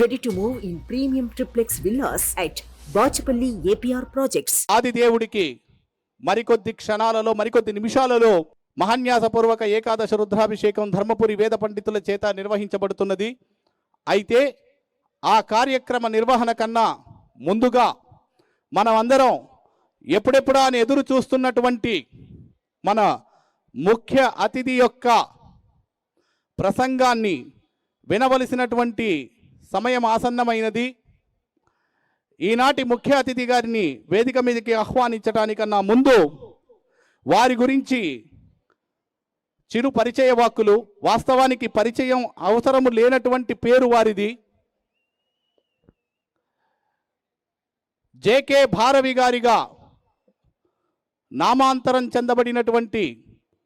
Ready to move in premium triplex villas at Bachapalli APR Projects. ఆది దేవుడికి మరికొద్ది క్షణాలలో మరికొద్ది నిమిషాలలో మహాన్యాసపూర్వక ఏకాదశ రుద్రాభిషేకం ధర్మపురి వేద పండితుల చేత నిర్వహించబడుతున్నది. అయితే ఆ కార్యక్రమ నిర్వహణ కన్నా ముందుగా మనం అందరం ఎప్పుడెప్పుడా అని ఎదురు చూస్తున్నటువంటి మన ముఖ్య అతిథి యొక్క ప్రసంగాన్ని వినవలసినటువంటి సమయం ఆసన్నమైనది. ఈనాటి ముఖ్య అతిథి గారిని వేదిక మీదకి ఆహ్వానించడానికన్నా ముందు వారి గురించి చిరు పరిచయ వాక్కులు. వాస్తవానికి పరిచయం అవసరము లేనటువంటి పేరు వారిది. జేకే భారవి గారిగా నామాంతరం చెందబడినటువంటి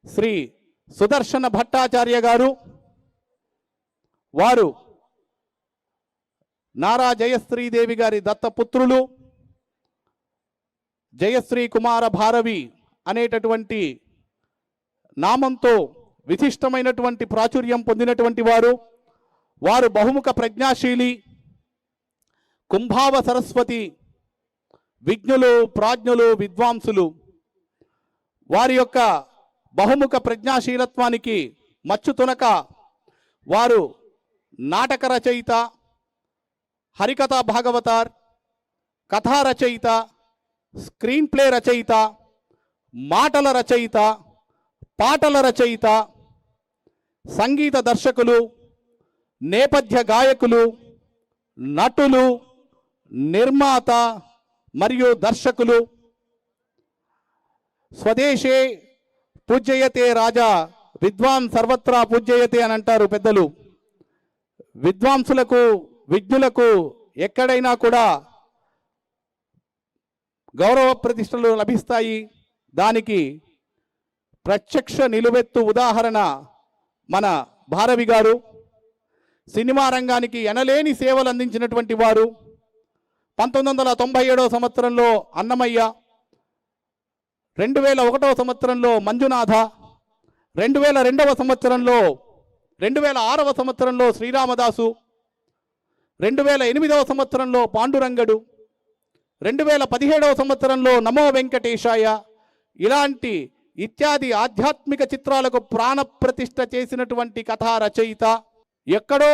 శ్రీ సుదర్శన భట్టాచార్య గారు, వారు నారా జయశ్రీదేవి గారి దత్తపుత్రులు. జయశ్రీ కుమార భారవి అనేటటువంటి నామంతో విశిష్టమైనటువంటి ప్రాచుర్యం పొందినటువంటి వారు. వారు బహుముఖ ప్రజ్ఞాశీలి, కుంభావ సరస్వతి, విజ్ఞులు, ప్రాజ్ఞులు, విద్వాంసులు. వారి యొక్క బహుముఖ ప్రజ్ఞాశీలత్వానికి మచ్చుతునక వారు నాటక రచయిత, హరికథా భాగవతార్, కథా రచయిత, స్క్రీన్ ప్లే రచయిత, మాటల రచయిత, పాటల రచయిత, సంగీత దర్శకులు, నేపథ్య గాయకులు, నటులు, నిర్మాత మరియు దర్శకులు. స్వదేశే పూజ్యయతే రాజా విద్వాన్ సర్వత్రా పూజ్యయతే అని అంటారు పెద్దలు. విద్వాంసులకు, విజ్ఞులకు ఎక్కడైనా కూడా గౌరవ ప్రతిష్టలు లభిస్తాయి. దానికి ప్రత్యక్ష నిలువెత్తు ఉదాహరణ మన భారవి గారు. సినిమా రంగానికి ఎనలేని సేవలు అందించినటువంటి వారు. 1997 సంవత్సరంలో అన్నమయ్య, 2001 సంవత్సరంలో మంజునాథ, 2002 సంవత్సరంలో 2006 సంవత్సరంలో శ్రీరామదాసు, 2008 సంవత్సరంలో పాండురంగడు, 2017 సంవత్సరంలో నమో వెంకటేశాయ, ఇలాంటి ఇత్యాది ఆధ్యాత్మిక చిత్రాలకు ప్రాణప్రతిష్ఠ చేసినటువంటి కథా రచయిత. ఎక్కడో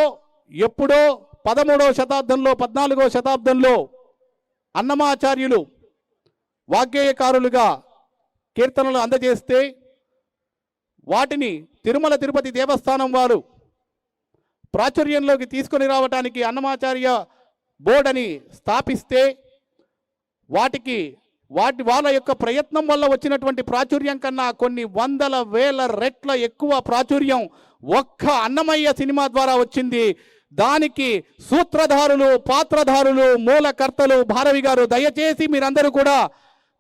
ఎప్పుడో 13వ శతాబ్దంలో 14వ శతాబ్దంలో అన్నమాచార్యులు వాగ్గేయకారులుగా కీర్తనలు అందజేస్తే వాటిని తిరుమల తిరుపతి దేవస్థానం వారు ప్రాచుర్యంలోకి తీసుకొని రావడానికి అన్నమాచార్య బోర్డ్ అని స్థాపిస్తే వాళ్ళ యొక్క ప్రయత్నం వల్ల వచ్చినటువంటి ప్రాచుర్యం కన్నా కొన్ని వందల వేల రెట్ల ఎక్కువ ప్రాచుర్యం ఒక్క అన్నమయ్య సినిమా ద్వారా వచ్చింది. దానికి సూత్రధారులు, పాత్రధారులు, మూలకర్తలు భారవి గారు. దయచేసి మీరందరూ కూడా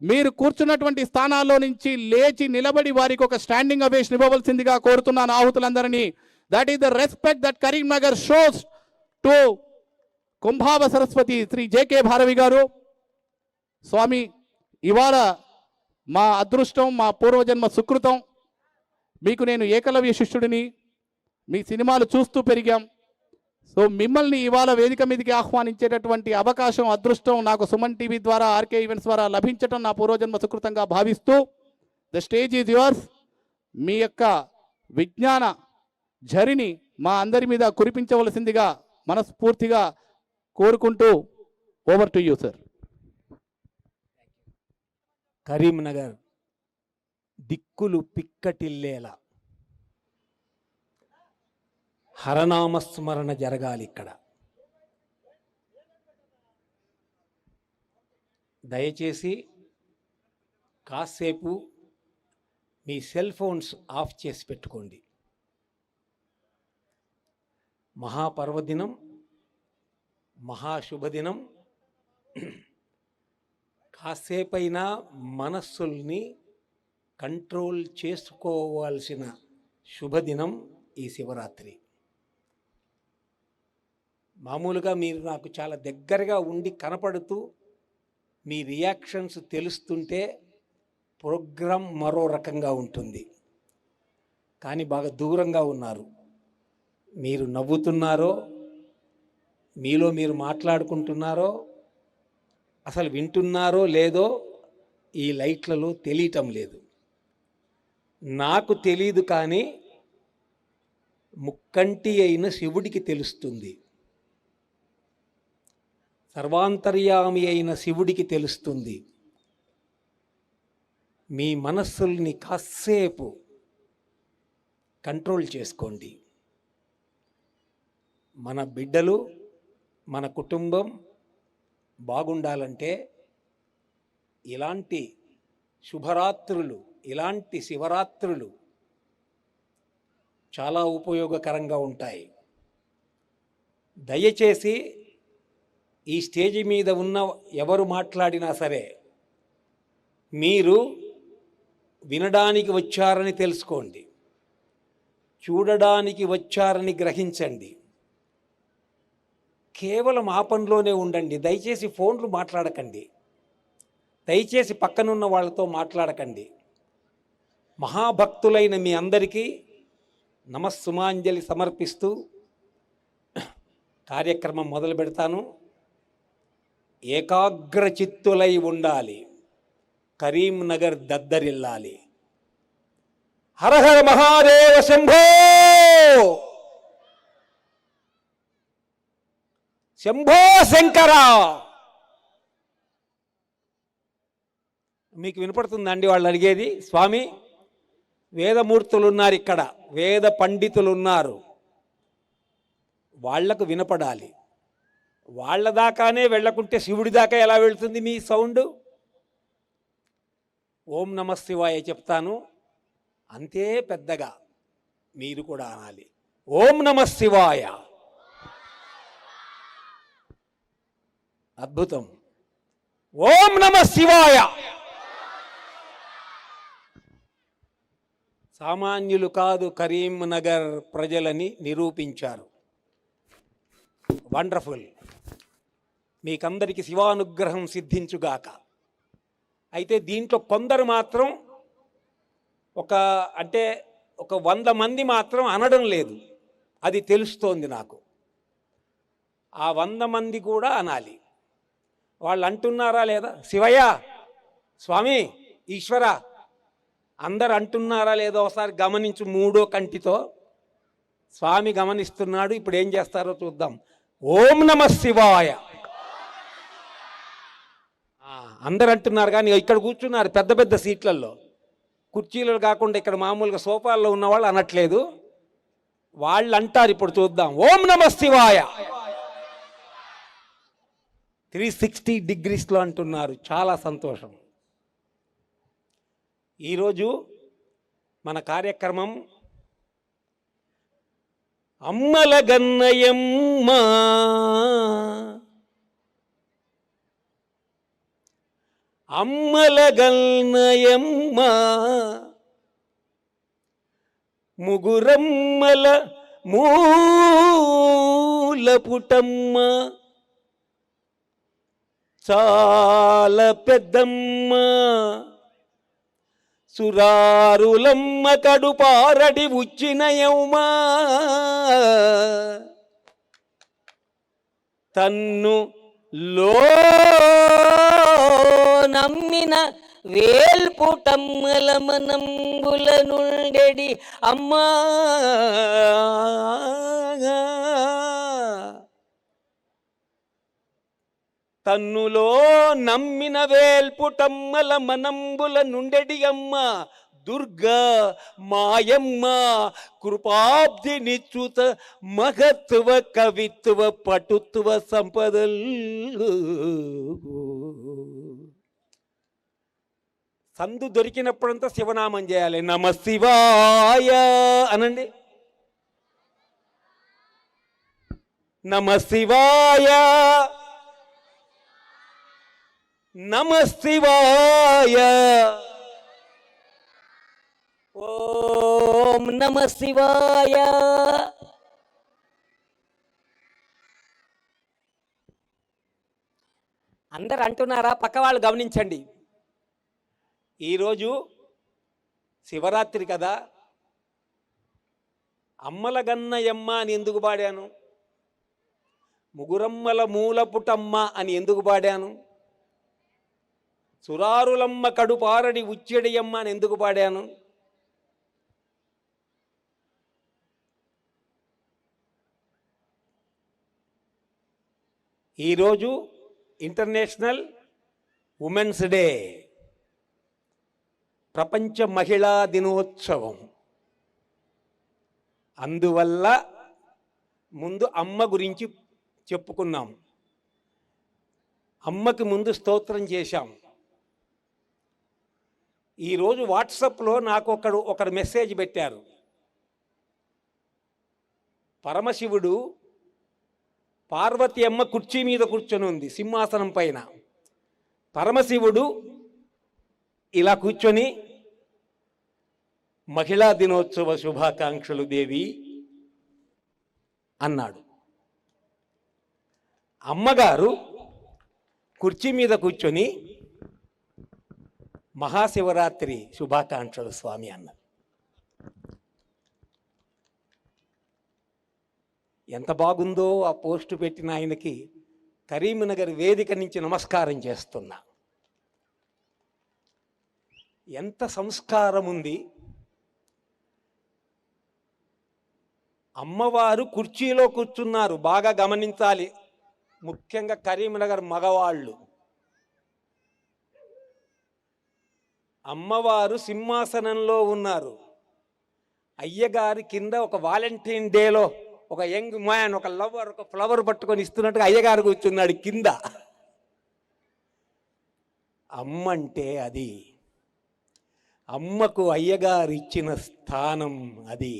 మీరు కూర్చున్నటువంటి స్థానాల్లో నుంచి లేచి నిలబడి వారికి ఒక స్టాండింగ్ అవేషన్ ఇవ్వవలసిందిగా కోరుతున్నాను ఆహుతులందరినీ. That is the respect that Karimnagar shows to కుంభావ సరస్వతి శ్రీ జేకే భారవి గారు. స్వామి, ఇవాళ మా అదృష్టం, మా పూర్వజన్మ సుకృతం. మీకు నేను ఏకలవ్య శిష్యుడిని, మీ సినిమాలు చూస్తూ పెరిగాం. సో మిమ్మల్ని ఇవాళ వేదిక మీదకి ఆహ్వానించేటటువంటి అవకాశం, అదృష్టం నాకు సుమన్ టీవీ ద్వారా, ఆర్కే ఈవెంట్స్ ద్వారా లభించటం నా పూర్వజన్మ సుకృతంగా భావిస్తూ ద స్టేజ్ ఈజ్ యువర్స్. మీ యొక్క విజ్ఞాన ఝరిని మా అందరి మీద కురిపించవలసిందిగా మనస్ఫూర్తిగా కోరుకుంటూ over to you sir. Karimnagar దిక్కులు పిక్కటిల్లేలా హరనామస్మరణ జరగాలి ఇక్కడ. దయచేసి కాసేపు మీ సెల్ ఫోన్స్ ఆఫ్ చేసి పెట్టుకోండి. మహాపర్వదినం, మహాశుభదినం. కాసేపైనా మనస్సుల్ని కంట్రోల్ చేసుకోవాల్సిన శుభదినం ఈ శివరాత్రి. మామూలుగా మీరు నాకు చాలా దగ్గరగా ఉండి కనపడుతూ మీ రియాక్షన్స్ తెలుస్తుంటే ప్రోగ్రాం మరో రకంగా ఉంటుంది. కానీ బాగా దూరంగా ఉన్నారు. మీరు నవ్వుతున్నారో మీలో మీరు మాట్లాడుకుంటున్నారో అసలు వింటున్నారో లేదో ఈ లైట్లలో తెలియటం లేదు. నాకు తెలీదు, కానీ ముక్కంటి అయిన శివుడికి తెలుస్తుంది, సర్వాంతర్యామి అయిన శివుడికి తెలుస్తుంది. మీ మనస్సుల్ని కాసేపు కంట్రోల్ చేసుకోండి. మన బిడ్డలు, మన కుటుంబం బాగుండాలంటే ఇలాంటి శుభరాత్రులు, ఇలాంటి శివరాత్రులు చాలా ఉపయోగకరంగా ఉంటాయి. దయచేసి ఈ స్టేజి మీద ఉన్న ఎవరు మాట్లాడినా సరే మీరు వినడానికి వచ్చారని తెలుసుకోండి, చూడడానికి వచ్చారని గ్రహించండి. కేవలం ఆ పనిలోనే ఉండండి. దయచేసి ఫోన్లు మాట్లాడకండి, దయచేసి పక్కనున్న వాళ్ళతో మాట్లాడకండి. మహాభక్తులైన మీ అందరికీ నమస్సుమాంజలి సమర్పిస్తూ కార్యక్రమం మొదలు పెడతాను. ఏకాగ్రచిత్తులై ఉండాలి, కరీంనగర్ దద్దరిల్లాలి. హర హర మహాదేవ శంభో శంభో శంకర. మీకు వినపడుతుందా అండి వాళ్ళు అడిగేది? స్వామి, వేదమూర్తులు ఉన్నారు ఇక్కడ, వేద పండితులు ఉన్నారు, వాళ్లకు వినపడాలి. వాళ్ళ దాకానే వెళ్ళకుంటే శివుడి దాకా ఎలా వెళ్తుంది మీ సౌండ్? ఓం నమ శివాయ చెప్తాను, అంతే పెద్దగా మీరు కూడా అనాలి. ఓం నమ శివాయ. అద్భుతం. ఓం నమ శివాయ. సామాన్యులు కాదు కరీంనగర్ ప్రజలని నిరూపించారు. వండర్ఫుల్. మీకందరికీ శివానుగ్రహం సిద్ధించుగాక. అయితే దీంట్లో కొందరు మాత్రం ఒక 100 మంది మాత్రం అనడం లేదు, అది తెలుస్తోంది నాకు. ఆ 100 మంది కూడా అనాలి. వాళ్ళు అంటున్నారా లేదా? శివయ్య, స్వామి, ఈశ్వర, అందరు అంటున్నారా లేదో ఒకసారి గమనించు. 3వ కంటితో స్వామి గమనిస్తున్నాడు. ఇప్పుడు ఏం చేస్తారో చూద్దాం. ఓం నమ శివాయ. అందరు అంటున్నారు, కానీ ఇక్కడ కూర్చున్నారు పెద్ద పెద్ద సీట్లలో, కుర్చీలు కాకుండా ఇక్కడ మామూలుగా సోఫాల్లో ఉన్న వాళ్ళు అనట్లేదు, వాళ్ళు అంటారు. ఇప్పుడు చూద్దాం. ఓం నమ శివాయ. 360 డిగ్రీస్లో అంటున్నారు. చాలా సంతోషం. ఈరోజు మన కార్యక్రమం అమ్మల గన్నయమ్మ, అమ్మల గన్నయమ్మ, ముగురమ్మల మూల పుటమ్మ, చాలా పెద్దమ్మ, సురారులమ్మ కడుపారడి ఉచ్చినయమ్మా, తన్ను లో నమ్మిన వేల్పుటమ్మల మనంబుల నుండెడి అమ్మా, తన్నులో నమ్మిన వేల్పుటమ్మల మనంబుల నుండెడి అమ్మ దుర్గా మాయమ్మ, కృపాబ్ది నిచ్చుత మహత్వ కవిత్వ పటుత్వ సంపదలు. సందు దొరికినప్పుడంతా శివనామం చేయాలి. నమ శివాయ అనండి. నమ శివాయ, నమ శివాయ, ఓం నమ శివాయ. అందరు అంటున్నారా? పక్క వాళ్ళు గమనించండి. ఈరోజు శివరాత్రి కదా, అమ్మల గన్నయమ్మ అని ఎందుకు పాడాను? ముగురమ్మల మూలపుటమ్మ అని ఎందుకు పాడాను? సురారులమ్మ కడుపారడి ఉచ్చెడియమ్మ అని ఎందుకు పాడాను? ఈరోజు ఇంటర్నేషనల్ ఉమెన్స్ డే, ప్రపంచ మహిళా దినోత్సవం. అందువల్ల ముందు అమ్మ గురించి చెప్పుకున్నాం, అమ్మకి ముందు స్తోత్రం చేశాం. ఈరోజు వాట్సాప్లో నాకు ఒకరు మెసేజ్ పెట్టారు. పరమశివుడు పార్వతి అమ్మ కుర్చీ మీద కూర్చొని ఉంది సింహాసనం పైన. పరమశివుడు ఇలా కూర్చొని మహిళా దినోత్సవ శుభాకాంక్షలు దేవి అన్నాడు. అమ్మగారు కుర్చీ మీద కూర్చొని మహాశివరాత్రి శుభాకాంక్షలు స్వామి అన్నారు. ఎంత బాగుందో ఆ పోస్టు పెట్టిన ఆయనకి కరీంనగర్ వేదిక నుంచి నమస్కారం చేస్తున్నా. ఎంత సంస్కారం ఉంది. అమ్మవారు కుర్చీలో కూర్చున్నారు, బాగా గమనించాలి, ముఖ్యంగా కరీంనగర్ మగవాళ్ళు. అమ్మవారు సింహాసనంలో ఉన్నారు, అయ్యగారి కింద ఒక వాలంటైన్ డేలో ఒక యంగ్ మ్యాన్, ఒక లవర్, ఒక ఫ్లవర్ పట్టుకొని ఇస్తున్నట్టుగా అయ్యగారు కూర్చున్నాడు కింద. అమ్మ అంటే అది, అమ్మకు అయ్యగారు ఇచ్చిన స్థానం అది.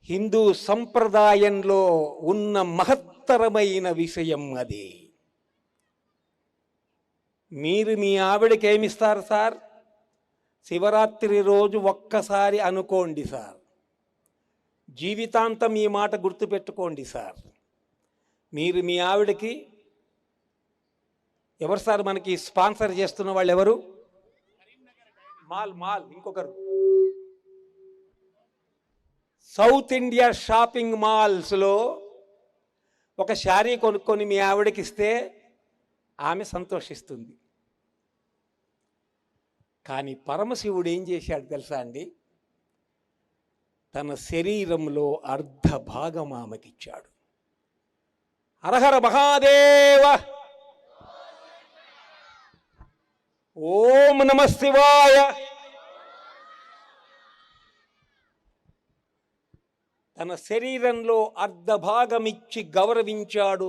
హిందూ సంప్రదాయంలో ఉన్న మహత్తరమైన విషయం అది. మీరు మీ ఆవిడకి ఏమిస్తారు సార్? శివరాత్రి రోజు ఒక్కసారి అనుకోండి సార్, జీవితాంతం ఈ మాట గుర్తుపెట్టుకోండి సార్. మీరు మీ ఆవిడకి ఎవరు సార్ మనకి స్పాన్సర్ చేస్తున్న వాళ్ళు ఎవరు? మాల్ ఇంకొకరు సౌత్ ఇండియా షాపింగ్ మాల్స్లో ఒక శారీ కొనుక్కొని మీ ఆవిడకి ఇస్తే ఆమె సంతోషిస్తుంది. కానీ పరమశివుడు ఏం చేశాడు తెలుసా అండి? తన శరీరంలో అర్ధ భాగం ఆమెకిచ్చాడు. హరహర మహాదేవ, ఓం నమ శివాయ. తన శరీరంలో అర్ధ భాగమిచ్చి గౌరవించాడు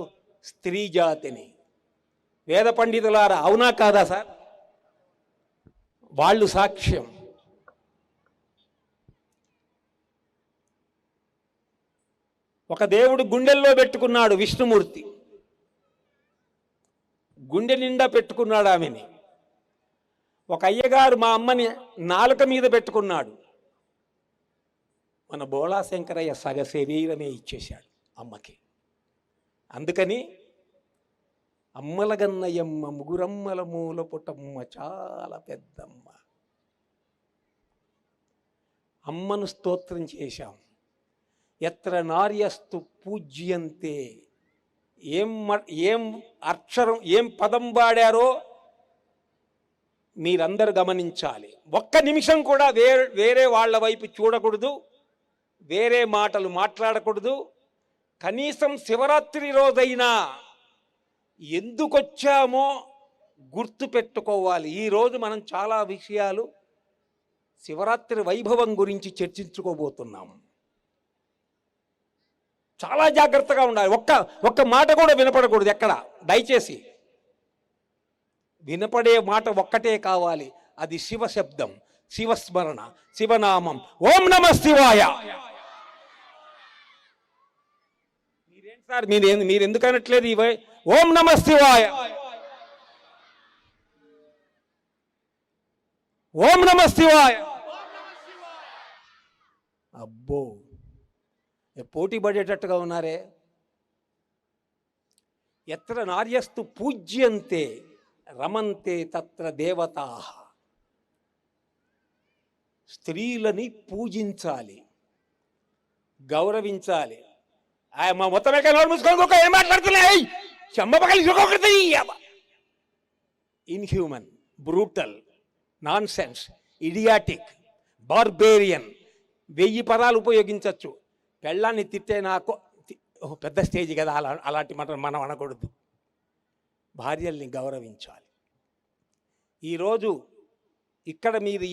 స్త్రీ జాతిని. వేద పండితులారా, అవునా కాదా సార్? వాళ్ళు సాక్ష్యం. ఒక దేవుడు గుండెల్లో పెట్టుకున్నాడు విష్ణుమూర్తి, గుండె నిండా పెట్టుకున్నాడు ఆమెని. ఒక అయ్యగారు మా అమ్మని నాలుక మీద పెట్టుకున్నాడు. మన బోళాశంకరయ్య సగ శరీరమే ఇచ్చేశాడు అమ్మకి. అందుకని అమ్మలగన్నయమ్మ ముగురమ్మల మూల పుటమ్మ చాలా పెద్దమ్మ. అమ్మను స్తోత్రం చేశాం. ఎత్ర నార్యస్తు పూజ్యంతే, ఏం అక్షరం, ఏం పదం వాడారో మీరందరూ గమనించాలి. ఒక్క నిమిషం కూడా వేరే వాళ్ళ వైపు చూడకూడదు, వేరే మాటలు మాట్లాడకూడదు. కనీసం శివరాత్రి రోజైనా ఎందుకొచ్చామో గుర్తు పెట్టుకోవాలి. ఈరోజు మనం చాలా విషయాలు శివరాత్రి వైభవం గురించి చర్చించుకోబోతున్నాం. చాలా జాగ్రత్తగా ఉండాలి. ఒక్క మాట కూడా వినపడకూడదు ఎక్కడ. దయచేసి వినపడే మాట ఒక్కటే కావాలి, అది శివ శబ్దం, శివస్మరణ, శివనామం. ఓం నమ శివాయ. మీరేంటి సార్, మీరు ఎందుకు అనట్లేదు ఇవే? ఓం నమ శివాయ, ఓం నమ శివాయ. అబ్బో, పోటీ పడేటట్టుగా ఉన్నారే. ఎత్ర నార్యస్తు పూజ్యంతే రమంతే తత్ర దేవతా. స్త్రీలని పూజించాలి, గౌరవించాలి. మా మొత్తం ఎక్కడ నోరు మూసుకొని ఏం మాట్లాడుతున్నాయి చెమ్మ పగలి inhuman, brutal, nonsense, idiotic, barbarian 1000 పదాలు ఉపయోగించవచ్చు. పెళ్ళాన్ని తిట్టే నాకు పెద్ద స్టేజ్ కదా, అలాంటి మనం అనకూడదు. భార్యల్ని గౌరవించాలి. ఈరోజు ఇక్కడ మీరు